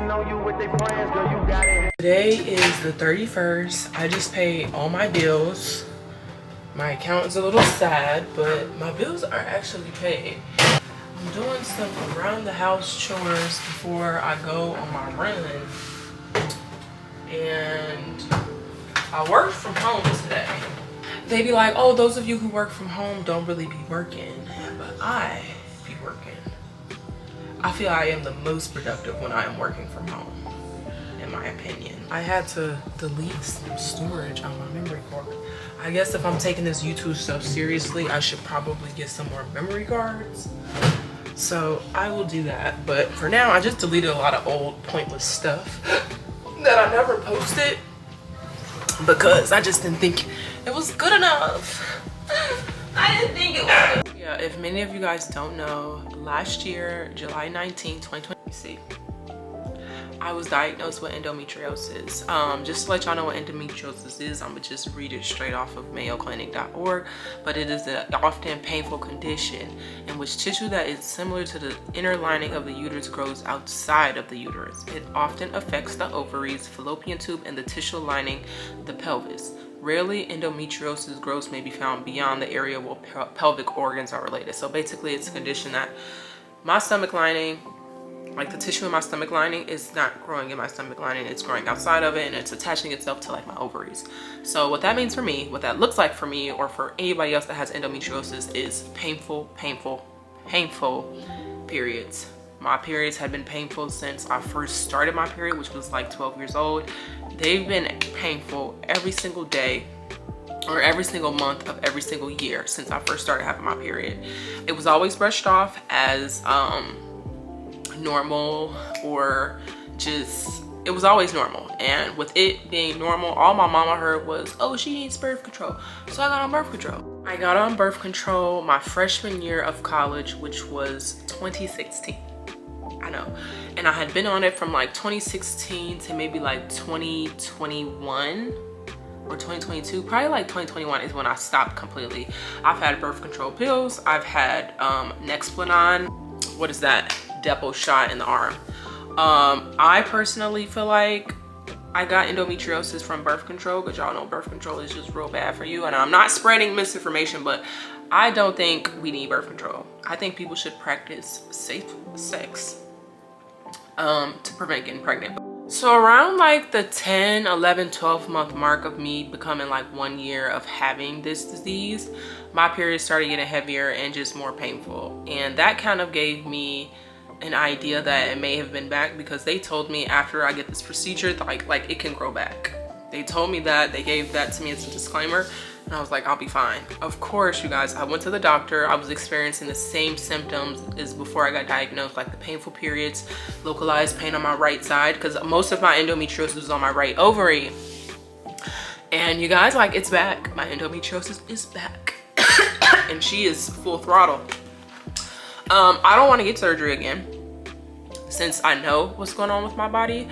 know you with their friends, girl, you got it. Today is the 31st. I just paid all my bills. My account is a little sad, but my bills are actually paid. I'm doing some around the house chores before I go on my run. And I worked from home today. They be like, oh, those of you who work from home don't really be working, but I be working. I feel I am the most productive when I am working from home, in my opinion. I had to delete some storage on my memory card. I guess if I'm taking this YouTube stuff seriously, I should probably get some more memory cards. So I will do that, but for now, I just deleted a lot of old pointless stuff that I never posted because I just didn't think it was good enough. I didn't think it was good. Yeah, if many of you guys don't know, last year, July 19, 2020, I was diagnosed with endometriosis. Just to let y'all know what endometriosis is, I'm gonna just read it straight off of mayoclinic.org, but it is an often painful condition in which tissue that is similar to the inner lining of the uterus grows outside of the uterus. It often affects the ovaries, fallopian tube, and the tissue lining the pelvis. Rarely, endometriosis growths may be found beyond the area where pelvic organs are related. So basically, it's a condition that my stomach lining, like the tissue in my stomach lining, is not growing in my stomach lining, it's growing outside of it, and it's attaching itself to like my ovaries. So what that means for me, what that looks like for me, or for anybody else that has endometriosis, is painful periods. My periods had been painful since I first started my period, which was like 12 years old. They've been painful every single day or every single month of every single year since I first started having my period. It was always brushed off as normal, or just, it was always normal. And with it being normal, all my mama heard was, oh, she needs birth control. So I got on birth control. I got on birth control my freshman year of college, which was 2016. I know. And I had been on it from like 2016 to maybe like 2021 or 2022. Probably like 2021 is when I stopped completely. I've had birth control pills. I've had Nexplanon. What is that? Depot shot in the arm. I personally feel like I got endometriosis from birth control, because y'all know birth control is just real bad for you. And I'm not spreading misinformation, but I don't think we need birth control. I think people should practice safe sex to prevent getting pregnant. So around like the 10, 11, 12 month mark of me becoming like 1 year of having this disease, my periods started getting heavier and just more painful. And that kind of gave me an idea that it may have been back, because they told me after I get this procedure, like it can grow back. They told me that, they gave that to me as a disclaimer, and I was like, I'll be fine. Of course, you guys, I went to the doctor. I was experiencing the same symptoms as before I got diagnosed, like the painful periods, localized pain on my right side, because most of my endometriosis was on my right ovary. And you guys, like, it's back. My endometriosis is back. And she is full throttle. I don't want to get surgery again, since I know what's going on with my body.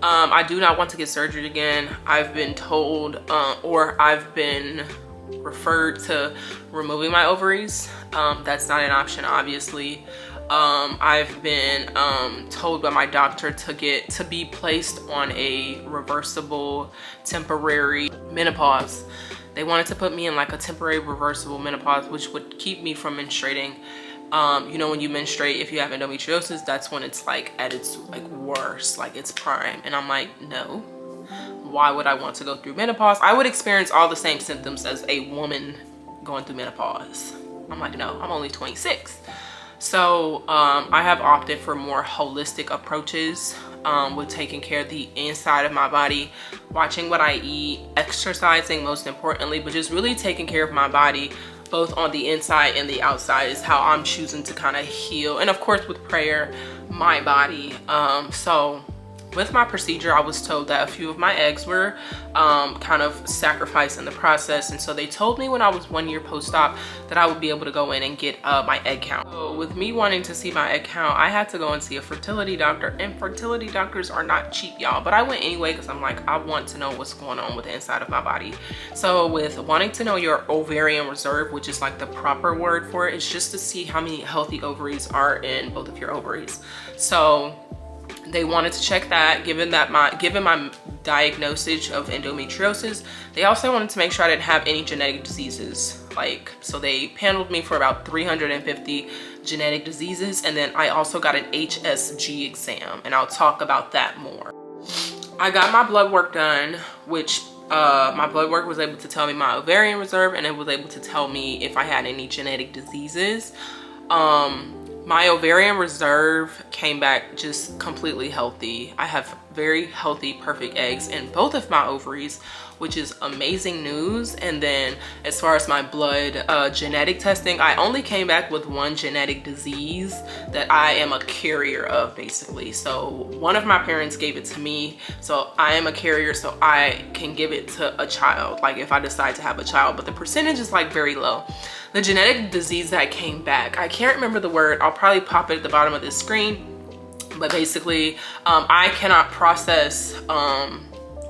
I do not want to get surgery again. I've been told, or I've been referred to removing my ovaries. That's not an option, obviously. I've been told by my doctor to be placed on a reversible temporary menopause. They wanted to put me in like a temporary reversible menopause, which would keep me from menstruating. You know, when you menstruate, if you have endometriosis, that's when it's like at its like worst, like its prime. And I'm like, no, why would I want to go through menopause? I would experience all the same symptoms as a woman going through menopause. I'm like, no, I'm only 26. So I have opted for more holistic approaches with taking care of the inside of my body, watching what I eat, exercising most importantly, but just really taking care of my body both on the inside and the outside is how I'm choosing to kind of heal. And of course with prayer, my body. So with my procedure, I was told that a few of my eggs were kind of sacrificed in the process. And so they told me when I was 1 year post-op that I would be able to go in and get my egg count. So with me wanting to see my egg count, I had to go and see a fertility doctor, and fertility doctors are not cheap, y'all. But I went anyway because I'm like, I want to know what's going on with the inside of my body. So with wanting to know your ovarian reserve, which is like the proper word for it, it's just to see how many healthy ovaries are in both of your ovaries. So They wanted to check that, given my diagnosis of endometriosis. They also wanted to make sure I didn't have any genetic diseases. Like, so they paneled me for about 350 genetic diseases, and then I also got an HSG exam, and I'll talk about that more. I got my blood work done, which my blood work was able to tell me my ovarian reserve, and it was able to tell me if I had any genetic diseases. My ovarian reserve came back just completely healthy. I have very healthy, perfect eggs in both of my ovaries, which is amazing news. And then as far as my blood genetic testing, I only came back with one genetic disease that I am a carrier of, basically. So one of my parents gave it to me, so I am a carrier, so I can give it to a child, like if I decide to have a child, but the percentage is like very low. The genetic disease that came back, I can't remember the word. I'll probably pop it at the bottom of this screen. But basically, I cannot process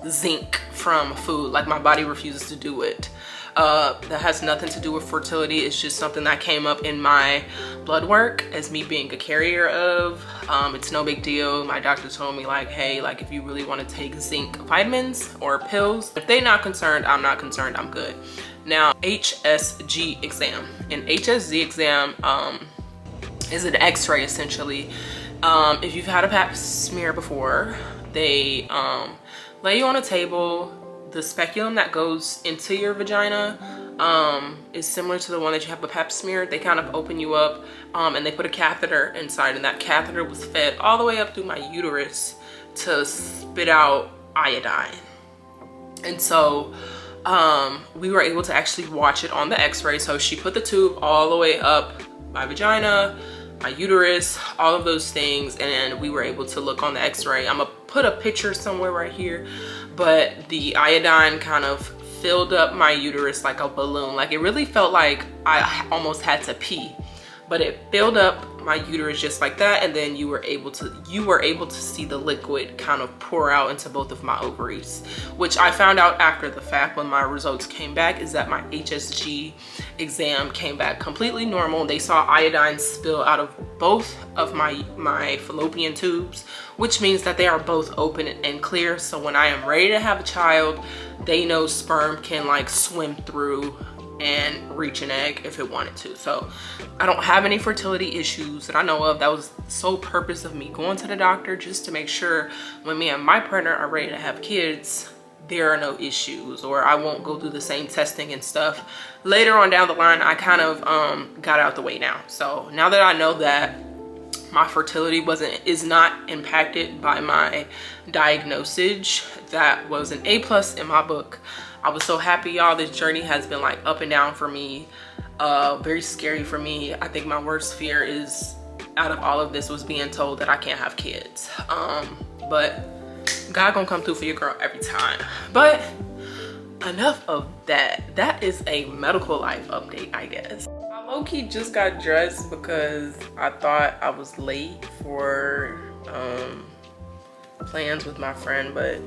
zinc from food. Like, my body refuses to do it. That has nothing to do with fertility. It's just something that came up in my blood work as me being a carrier of. It's no big deal. My doctor told me, like, hey, like, if you really want to take zinc vitamins or pills, if they're not concerned, I'm not concerned, I'm good. Now, HSG exam. An HSG exam is an x-ray, essentially. If you've had a pap smear before, they lay you on a table. The speculum that goes into your vagina is similar to the one that you have a pap smear. They kind of open you up and they put a catheter inside, and that catheter was fed all the way up through my uterus to spit out iodine. And so we were able to actually watch it on the x-ray. So she put the tube all the way up my vagina, my uterus, all of those things, and we were able to look on the x-ray. I'm gonna put a picture somewhere right here, but the iodine kind of filled up my uterus like a balloon. Like, it really felt like I almost had to pee, but it filled up my uterus just like that, and then you were able to see the liquid kind of pour out into both of my ovaries, which I found out after the fact when my results came back, is that my HSG exam came back completely normal. They saw iodine spill out of both of my fallopian tubes, which means that they are both open and clear. So when I am ready to have a child, they know sperm can like swim through and reach an egg if it wanted to. So I don't have any fertility issues that I know of. That was the sole purpose of me going to the doctor, just to make sure when me and my partner are ready to have kids, there are no issues, or I won't go through the same testing and stuff later on down the line. I kind of got out the way now. So now that I know that my fertility is not impacted by my diagnosis, that was an A+ in my book. I was so happy, y'all. This journey has been like up and down for me, very scary for me. I think my worst fear is, out of all of this, was being told that I can't have kids. But God gonna come through for your girl every time. But enough of that. That is a medical life update, I guess. I low-key just got dressed because I thought I was late for plans with my friend, but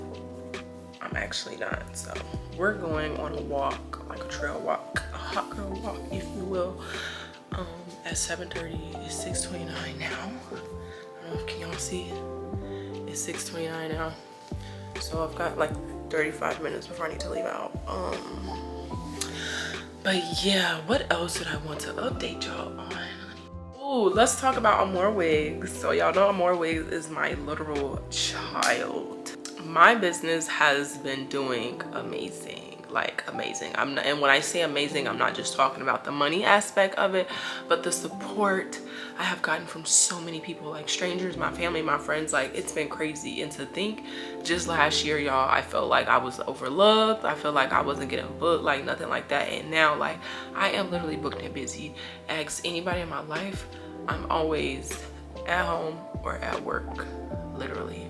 I'm actually not. So we're going on a walk, like a trail walk, a hot girl walk, if you will, at 7:30. It's 6:29 now. I don't know, can y'all see? It's 6:29 now. So I've got like 35 minutes before I need to leave out. But yeah, what else did I want to update y'all on? Oh, let's talk about Amore Wigs. So y'all know Amore Wigs is my literal child. My business has been doing amazing, like amazing. And when I say amazing, I'm not just talking about the money aspect of it, but the support I have gotten from so many people, like strangers, my family, my friends. Like, it's been crazy. And to think, just last year, y'all, I felt like I was overlooked. I felt like I wasn't getting booked, like nothing like that. And now, like, I am literally booked and busy. Ask anybody in my life, I'm always at home or at work, literally.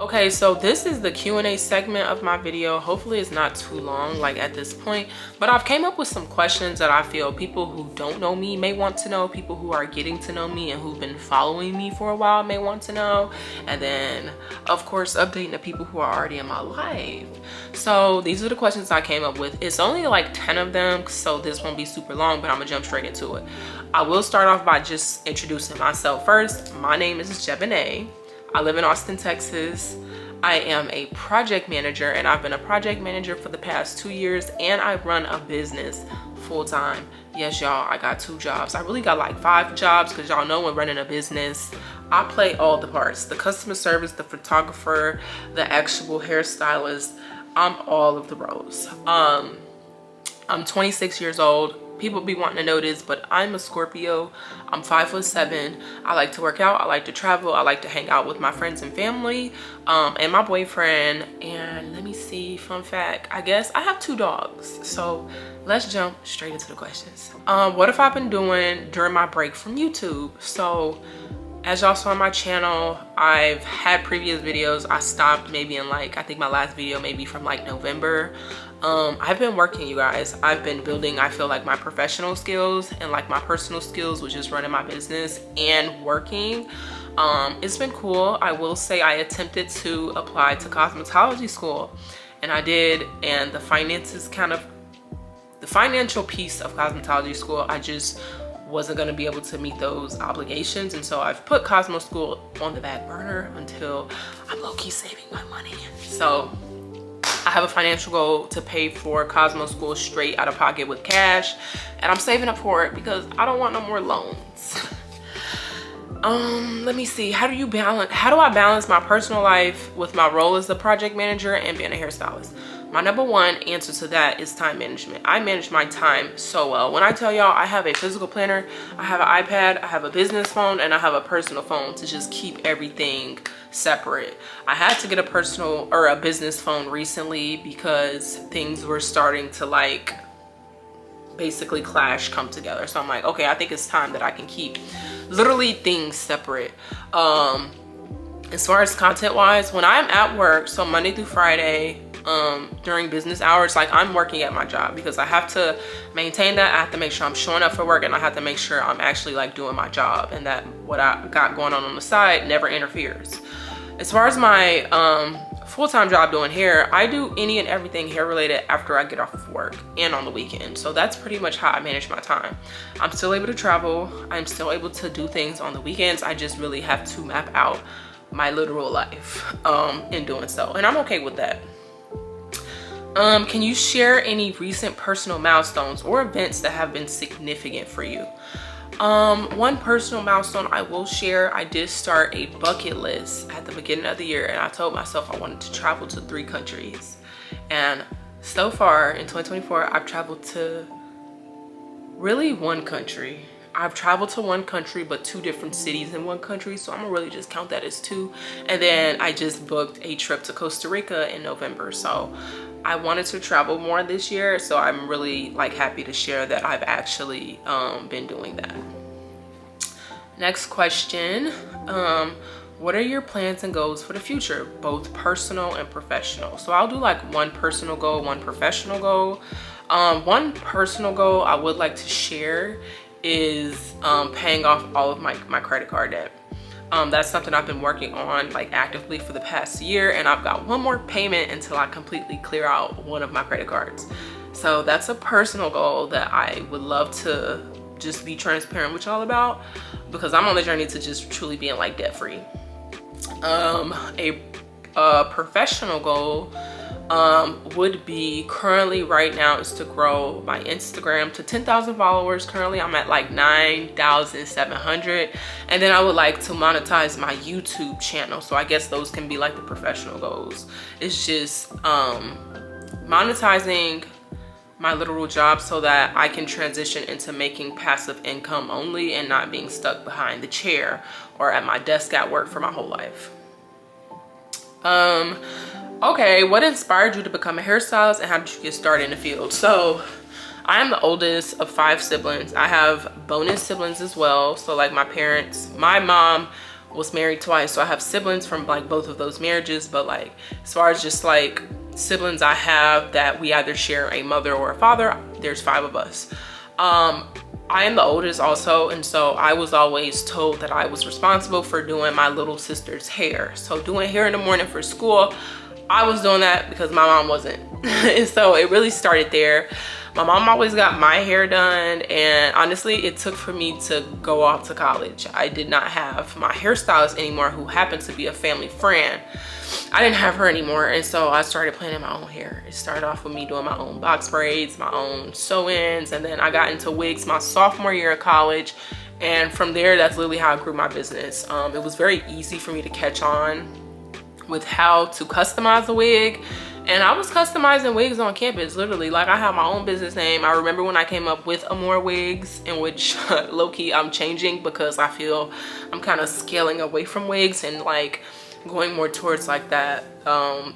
Okay, so this is the Q&A segment of my video. Hopefully it's not too long like at this point, but I've came up with some questions that I feel people who don't know me may want to know, people who are getting to know me and who've been following me for a while may want to know, and then of course updating the people who are already in my life. So these are the questions I came up with. It's only like 10 of them, so this won't be super long, but I'm gonna jump straight into it. I will start off by just introducing myself first. My name is Jebonay. I live in Austin, Texas. I am a project manager, and I've been a project manager for the past 2 years, and I run a business full time. Yes, y'all, I got 2 jobs. I really got like 5 jobs because y'all know when running a business, I play all the parts. The customer service, the photographer, the actual hairstylist. I'm all of the roles. I'm 26 years old. People be wanting to know this, but I'm a Scorpio. I'm 5'7". I like to work out. I like to travel. I like to hang out with my friends and family, and my boyfriend. And let me see, fun fact, I guess I have 2 dogs. So let's jump straight into the questions. What have I been doing during my break from YouTube? So as y'all saw on my channel, I've had previous videos. I stopped maybe in like, I think my last video maybe from like November. I've been working, you guys. I've been building, I feel like, my professional skills and like my personal skills, which is running my business and working. It's been cool. I will say I attempted to apply to cosmetology school, and I did, and the finances the financial piece of cosmetology school, I just wasn't going to be able to meet those obligations, and so I've put Cosmo school on the back burner until I'm low-key saving my money. So I have a financial goal to pay for Cosmo school straight out of pocket with cash, and I'm saving up for it because I don't want no more loans. Let me see, how do I balance my personal life with my role as a project manager and being a hairstylist? My number one answer to that is time management. I manage my time so well. When I tell y'all I have a physical planner, I have an iPad, I have a business phone, and I have a personal phone to just keep everything separate. I had to get a personal or a business phone recently because things were starting to like basically come together. So I'm like, okay, I think it's time that I can keep literally things separate. As far as content wise, when I'm at work, so Monday through Friday, during business hours, like I'm working at my job because I have to maintain that. I have to make sure I'm showing up for work, and I have to make sure I'm actually like doing my job, and that what I got going on the side never interferes. As far as my full-time job doing hair, I do any and everything hair related after I get off of work and on the weekend. So that's pretty much how I manage my time. I'm still able to travel. I'm still able to do things on the weekends. I just really have to map out my literal life in doing so, and I'm okay with that. Can you share any recent personal milestones or events that have been significant for you? One personal milestone I will share, I did start a bucket list at the beginning of the year, and I told myself I wanted to travel to 3 countries. And so far in 2024, I've traveled to really 1 country. I've traveled to 1 country, but 2 different cities in 1 country. So I'm gonna really just count that as 2. And then I just booked a trip to Costa Rica in November. So I wanted to travel more this year. So I'm really like happy to share that I've actually been doing that. Next question. What are your plans and goals for the future, both personal and professional? So I'll do like 1 personal goal, 1 professional goal. 1 personal goal I would like to share is paying off all of my credit card debt. That's something I've been working on like actively for the past year, and I've got 1 more payment until I completely clear out 1 of my credit cards. So that's a personal goal that I would love to just be transparent with y'all about, because I'm on the journey to just truly being like debt free. A professional goal would be currently right now is to grow my Instagram to 10,000 followers. Currently I'm at like 9,700, and then I would like to monetize my YouTube channel. So I guess those can be like the professional goals. It's just monetizing my literal job so that I can transition into making passive income only and not being stuck behind the chair or at my desk at work for my whole life. Okay, what inspired you to become a hairstylist, and how did you get started in the field? So I am the oldest of 5 siblings. I have bonus siblings as well. So like my parents, my mom was married twice, so I have siblings from like both of those marriages. But like as far as just like siblings I have that we either share a mother or a father, there's 5 of us. I am the oldest also, and so I was always told that I was responsible for doing my little sister's hair. So doing hair in the morning for school, I was doing that because my mom wasn't. And so it really started there. My mom always got my hair done, and honestly it took for me to go off to college. I did not have my hairstylist anymore, who happened to be a family friend. I didn't have her anymore, and so I started planning my own hair. It started off with me doing my own box braids, my own sew-ins, and then I got into wigs my sophomore year of college, and from there that's literally how I grew my business. It was very easy for me to catch on with how to customize a wig, and I was customizing wigs on campus, literally. Like, I have my own business name. I remember when I came up with Amore Wigs, in which low-key I'm changing because I feel I'm kind of scaling away from wigs and like going more towards like that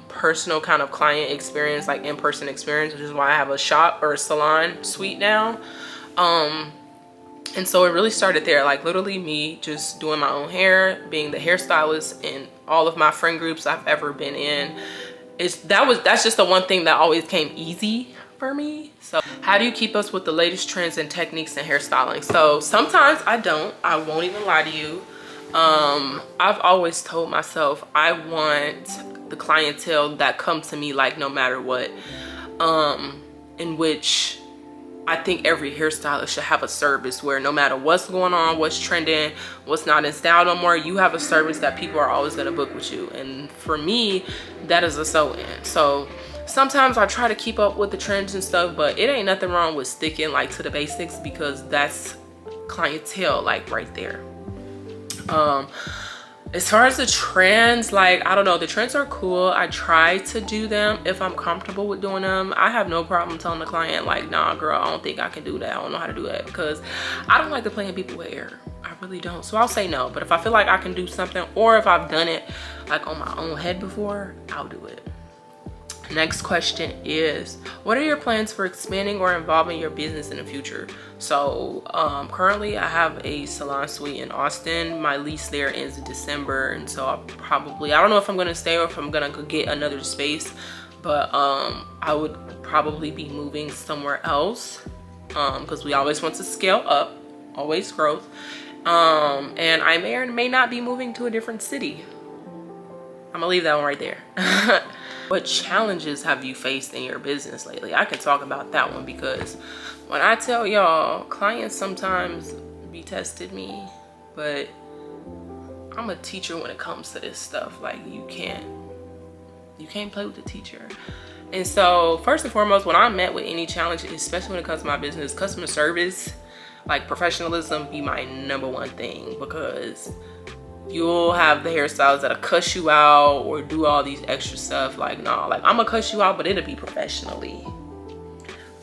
personal kind of client experience, like in-person experience, which is why I have a shop or a salon suite now. And so it really started there, like literally me just doing my own hair, being the hairstylist in all of my friend groups I've ever been in. That's just the one thing that always came easy for me. So how do you keep us with the latest trends and techniques in hairstyling? So sometimes I won't even lie to you. I've always told myself I want the clientele that come to me like no matter what, in which I think every hairstylist should have a service where no matter what's going on, what's trending, what's not in style no more, you have a service that people are always going to book with you. And for me, that is a sew-in. So sometimes I try to keep up with the trends and stuff, but it ain't nothing wrong with sticking like to the basics, because that's clientele like right there. As far as the trends, like, I don't know, the trends are cool. I try to do them if I'm comfortable with doing them. I have no problem telling the client like, nah girl, I don't think I can do that, I don't know how to do that, because I don't like to play in people's hair. I really don't. So I'll say no. But if I feel like I can do something, or if I've done it like on my own head before, I'll do it. Next question is, what are your plans for expanding or involving your business in the future? So currently I have a salon suite in Austin. My lease there ends in December, and so I don't know if I'm going to stay or if I'm going to get another space, but I would probably be moving somewhere else, because we always want to scale up, always growth, and I may or may not be moving to a different city. I'm gonna leave that one right there. What challenges have you faced in your business lately? I can talk about that one, because when I tell y'all, clients sometimes be tested me, but I'm a teacher when it comes to this stuff. Like, you can't play with the teacher. And so first and foremost, when I'm met with any challenge, especially when it comes to my business, customer service, like professionalism, be my #1 thing, because you'll have the hairstylists that'll cuss you out or do all these extra stuff. Like, nah, like, I'm gonna cuss you out, but it'll be professionally,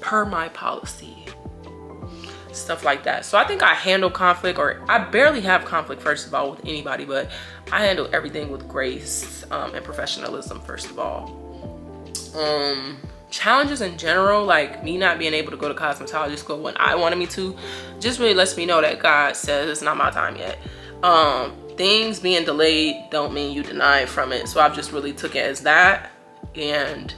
per my policy, stuff like that. So I think I handle conflict, or I barely have conflict, first of all, with anybody, but I handle everything with grace and professionalism, first of all. Challenges in general, like me not being able to go to cosmetology school when I wanted me to, just really lets me know that God says it's not my time yet. Things being delayed don't mean you deny from it. So I've just really took it as that, and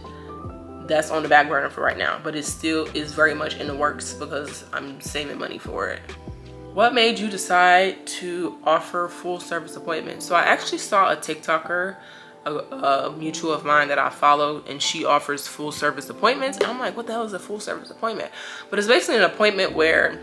that's on the back burner for right now, but it still is very much in the works because I'm saving money for it. What made you decide to offer full service appointments? So I actually saw a TikToker, a mutual of mine that I follow, and she offers full service appointments, and I'm like, what the hell is a full service appointment? But it's basically an appointment where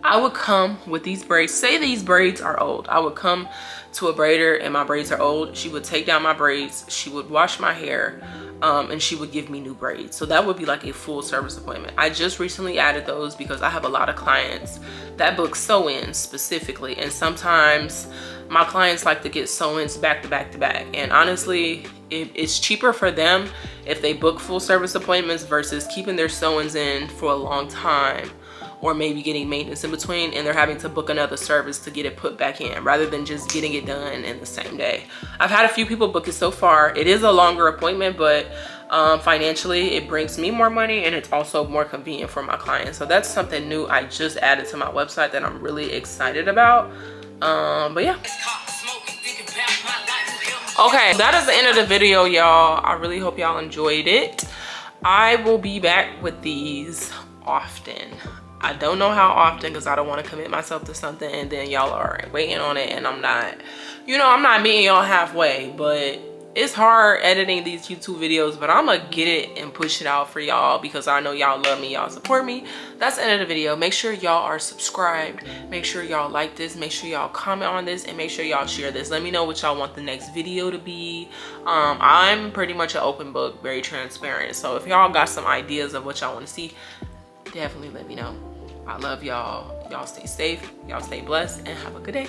I would come with these braids. Say these braids are old. I would come to a braider and my braids are old. She would take down my braids. She would wash my hair, and she would give me new braids. So that would be like a full service appointment. I just recently added those because I have a lot of clients that book sew-ins specifically. And sometimes my clients like to get sew-ins back to back to back. And honestly, it's cheaper for them if they book full service appointments versus keeping their sew-ins in for a long time, or maybe getting maintenance in between and they're having to book another service to get it put back in, rather than just getting it done in the same day. I've had a few people book it so far. It is a longer appointment, but financially it brings me more money, and it's also more convenient for my clients. So that's something new I just added to my website that I'm really excited about. But yeah. Okay, that is the end of the video, y'all. I really hope y'all enjoyed it. I will be back with these often. I don't know how often because I don't want to commit myself to something and then y'all are waiting on it and I'm not, you know, I'm not meeting y'all halfway. But it's hard editing these YouTube videos, but I'm gonna get it and push it out for y'all because I know y'all love me, y'all support me. That's the end of the video. Make sure y'all are subscribed. Make sure y'all like this. Make sure y'all comment on this and make sure y'all share this. Let me know what y'all want the next video to be. I'm pretty much an open book, very transparent. So if y'all got some ideas of what y'all want to see, definitely let me know. I love y'all. Y'all stay safe, y'all stay blessed, and have a good day.